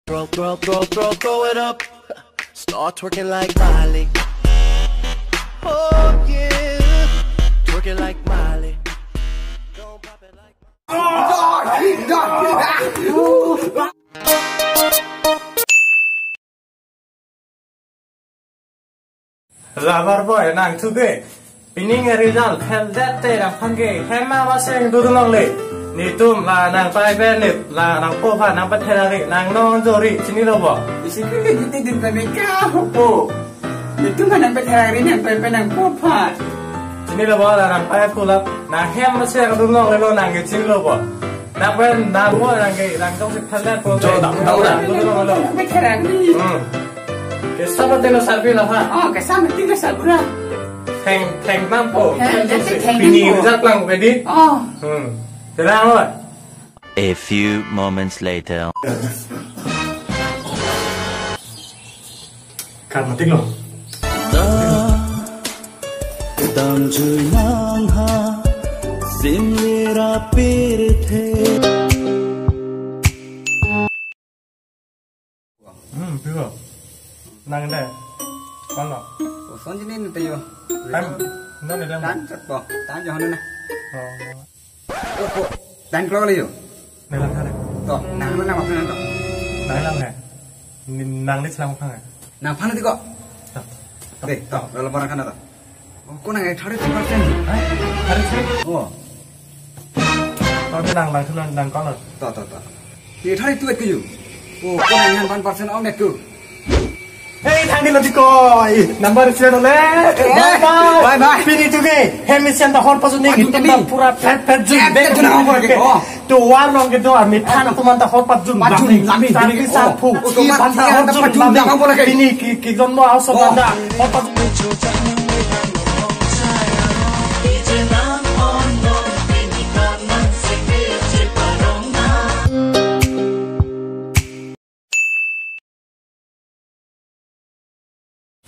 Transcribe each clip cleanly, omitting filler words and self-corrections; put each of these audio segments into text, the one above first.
Throw it up. Start twerking like Miley. Oh yeah, twerking like Miley. Don't pop it like. Lavar boy nang tuge. Pining result hel that te nang pangge. Hema waseng dudung le. Nitum la nang pai benip la nang popa nang paterari nang non jori sini lo bo. Isi keke gitu di mereka po. Itu nang paterari nang pai nang popa. Sini lo bo la nang pai pulap. Nang hem waseng dudung le lo nang ge sini lo bo. Nang pen nang bo nang ge nang tong se palet po. Dudung lo. Paterari. Kesama telo salvi lah ha. Oh, kesama tiga sabra. Theng mampo. Theng Pini result lang pedi. Oh. Terang lo. A few moments later. Kan mati lo. Tang chui nang ha, simlera pirthe. Piro. Nang deh. Kon lo. Sonjini ni tayo. Kan non ni lam. Tan cepo. Tan jangan na. Oh. Opo. Tan klo liyo. Ni lam kan. Toh, nang mana apa nang toh? Nang lam kan. Nang ni selang kan. Nang pana tiko. Deh, toh, dalam orang kana toh. Oh, ko nang 30%. Hari sini. Oh. Tapi nang tu nang kon lo. Toh. Ni 32 ke you. Oh, ko nang 1% on nek ku. Hey, thang đi làm gì coi? Number xe rồi đấy. Bye. Pini tu ke? Hemisian dah hor pasu ni. Kita dah pura pet jum. Tu nak apa lagi? Oh. Tu warung gitu. Amit thang tu man dah hor pat jum. Lami. Tapi sapu. Tu man dah pat jum. Dah apa lagi? Pini kita mau asal dah hor pat.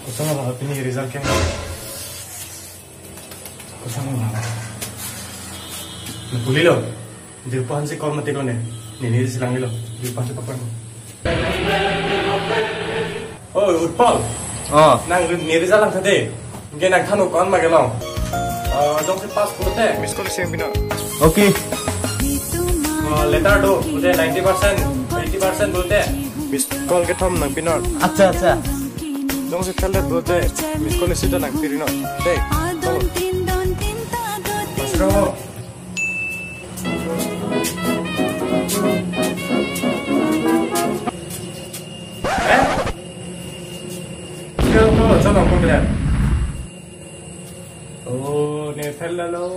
Kusama ba pini result ken kusama ba napuli lo dirpan si kor mati lo ne ni silang lo dirpan si papan oh utpal nang ni result lang thade nge nang thanu kon ma gelong jong se pass kote miss call sem bina okay letter do ute 90% 80% bolte miss call ke thom nang pinor acha Dong se khalat bote miss call sita nang pirino dei masro Kau coba kau oh ne fellalo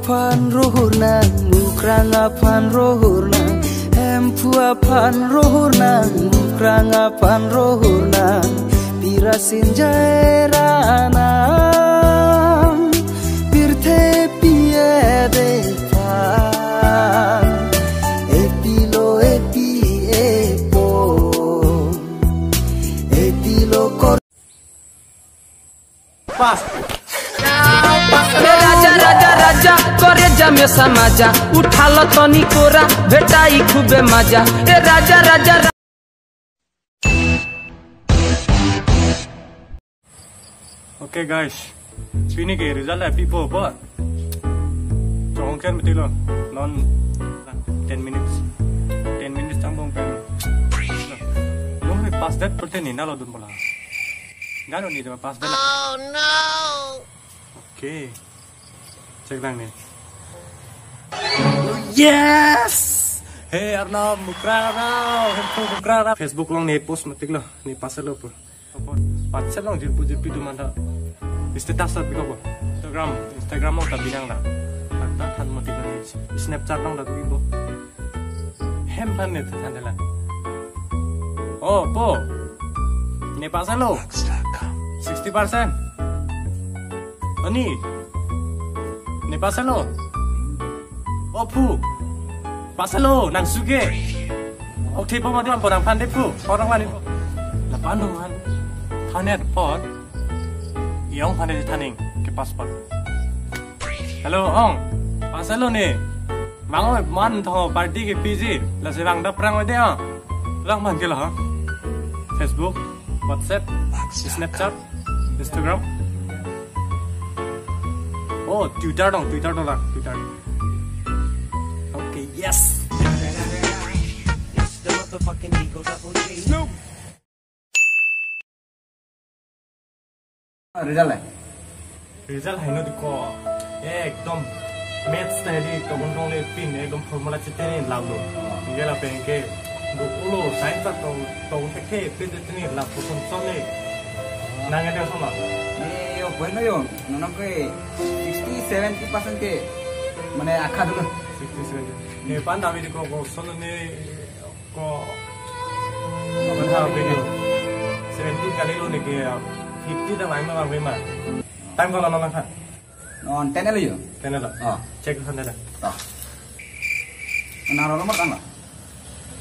Pan rohurna mukranga pan rohurna pan rohurna mukranga pan rohurna pirasin jairana pirthe piede pan epilo kor pas राजा करे जमे समाजा उठा लो तनी कोरा भेटाई खूबे मजा ए राजा Okay guys, pini ke result happy po ba? Jongker mati lo, non 10 minutes tambong pen. Lo me pass that perte ni na lo dun bola. Gano ni de pass that. Oh no. Okay. Cek lang ni. Yes. Hey Arnav, mukra Facebook long ni post matik lo, ni pass lo po. Patsel long jirpu du manda. Status tak biko po. Instagram mo ta binang la. At han matik na ni. Snapchat long da tu ibo. Hem pan ni ta la. Oh, po. Ne pasalo. 60%. Ani. Ne pasalo. Oh, pu. Pasalo nang suge. Okay, po mati man po nang pandai pu. Orang lain. Lapan doan. Thanet pot. Iong pandai thaning ke passport. Hello, ong. Pasalo ne. Mango man tho party ke PG. La se bang da prang ode a. Lang man ke la. Facebook, WhatsApp, Snapchat, Instagram. Oh, Twitter dong lah, Twitter. Okay, yes. Snoop. Result hai no diko. Ekdom maths tadi tobon dong le pin ekdom formula chite ni lalu. Ngela penke ulo science to ke pin ni la pun sone. Nanga dia sama. Yo bueno yo, no ke 60-70% ke mane akha dulu. 60-70. Ne pan dami diko ko sono ne ko apa video 70 kali lo ne ke 50 dah main mah. Time kalau nonton kan? On 10 lo yo. 10 lah. Oh, cek sana dah. Oh. Naro nomor kan lah.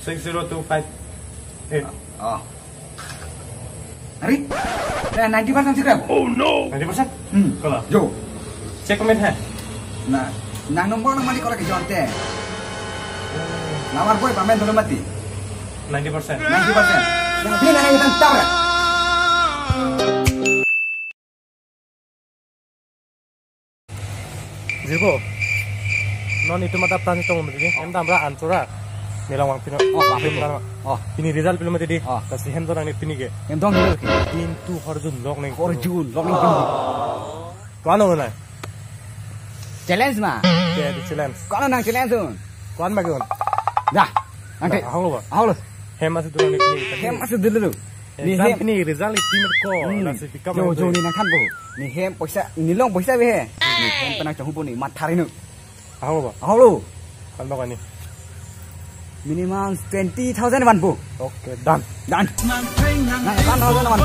60258. Oh. Hari? 90% sih kan? Oh no. 90%? Kalau. Yo. Cek komen hai. Nah, nang nomor nama di kolak jonte. Nawar boy pamen dulu mati. 90%. 90%. Yang ini nang yang tahu ya? Zibo. Non itu mata plan itu ngomong begini. Em tambah ansura. Nilang wang pino. Oh, film kan. Oh, ini result film tadi. Oh. Kasi hem dorang ni pini ke. yang dong dulu. Pintu harjun lok neng. Horjun, log ning pini. Kuan mana? Challenge mah. Ya, di challenge. Kau nang challenge tu. Kuan bagian. Dah. Nanti. Halo ba. Halo. Hem masih dorang ni pini. Hem masih dulu. Ni hem pini result itu ko. Nasi pika. Jo jo ni nang kan bu. Ni hem poisa, ni long poisa be. Ni hem penang jauh pun ni mat thari nu. Halo ba. Halo. Kan bagian ni. Minimum 20,000 wan bu. Okay, done. Dan. Nah, 10,000 wan.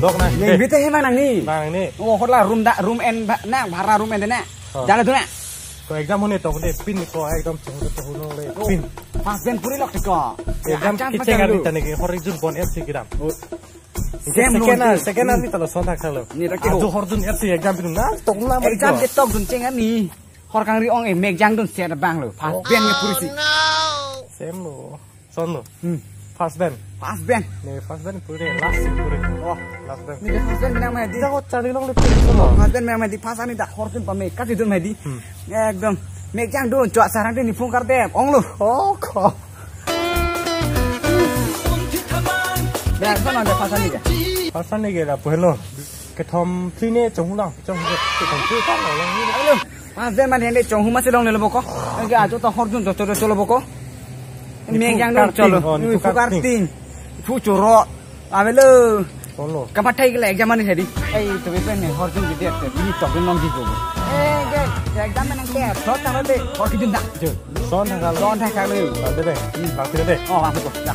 Dok na. Ni bete he manang ni. Nang ni. Oh, hotla room and nang bhara room and na. Jalan tu na. तो एग्जाम होने तो दे पिन को एकदम चहुनो ले पिन पास दिन पूरी लग टिको एग्जाम किचे गाड़ी तने के हरिजुन बन एफसी किराम सेकेंड आनी तलो सोना खालो ni rakki जो हरजुन एफसी एग्जाम पिन ना तोंला exam ke tok dun ceng ni hor kang ri ong e meg jang dun set bang lo pas ben ke puri si same लो सोन लो फर्स्ट बेन pas ben ने first बेन पूरे लास्ट पूरे oh लास्ट बेन ni pas ben menang mah di जाको चाली लोग ले पिन सोनो pas ben menang mah di pas ani dak hor dun pa me ka dun mah di ekdom meg jang dun chwa sarang din ni phung kar de ong lo oh ko dan sono de pas ani ke first ने गेला पहलो के थम फ्रीने चहुना चहुना के थम फ्री का लो yang ni alo pas ben man hende chong huma se dong le lo boko ke ajo to hor dun to cholo boko meg jang dun cholo ni phukar ting phu choro avelo Sono kapathai ke exam ani hedi ei to be pen hor dun gide te ni tok dun nom di go ge exam man ke thot ta de hor ki dun da सोन थका लो don thai ka le दे दे लाग दे oh ang ko da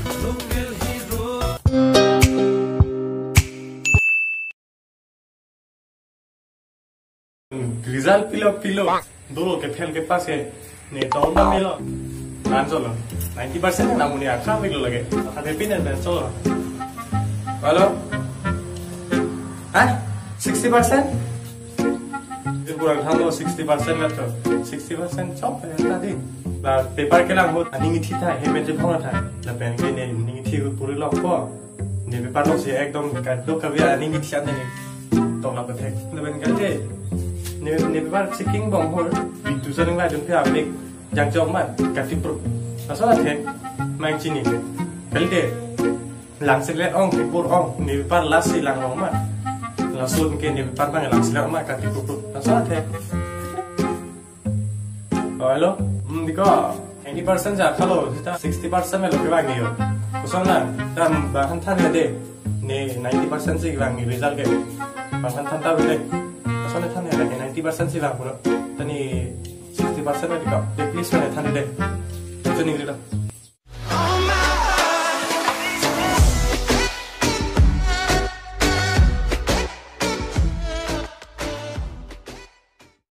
result pillow दो के फेल के पास है ने तो ना मिलो नाम चलो 90% ना मुनी आखा मिलो लगे आधे पिन है चलो हेलो हां 60% ये पूरा खानो 60% ना तो 60% चॉप है दादी ला पेपर के ला हो निंगी थी था हे में जो भंगा था ला पेन के ने निंगी थी को पूरे लॉक को ने पेपर लो से एकदम का दो कभी निंगी थी आने तो ला पे थे लेकिन के ने पेपर चेकिंग बंग हो बिटु जन ला जन पे आपने जंग जॉब मा काफी प्रो असला थे माइक चिनी कलते लांगसेले ओंग पेपर ओंग ने पेपर लासी लांग मा langsung ke ni parang langsung mak kaki kuku asal teh oh hello diko 80% ja kalau kita 60% melo ke bagi yo kusona dan bahan than de ne 90% sih bang result ke bahkan tanta bile soalnya tanya lagi 90% sih bang pun tani 60% lagi kok please mana tanya deh itu nih gitu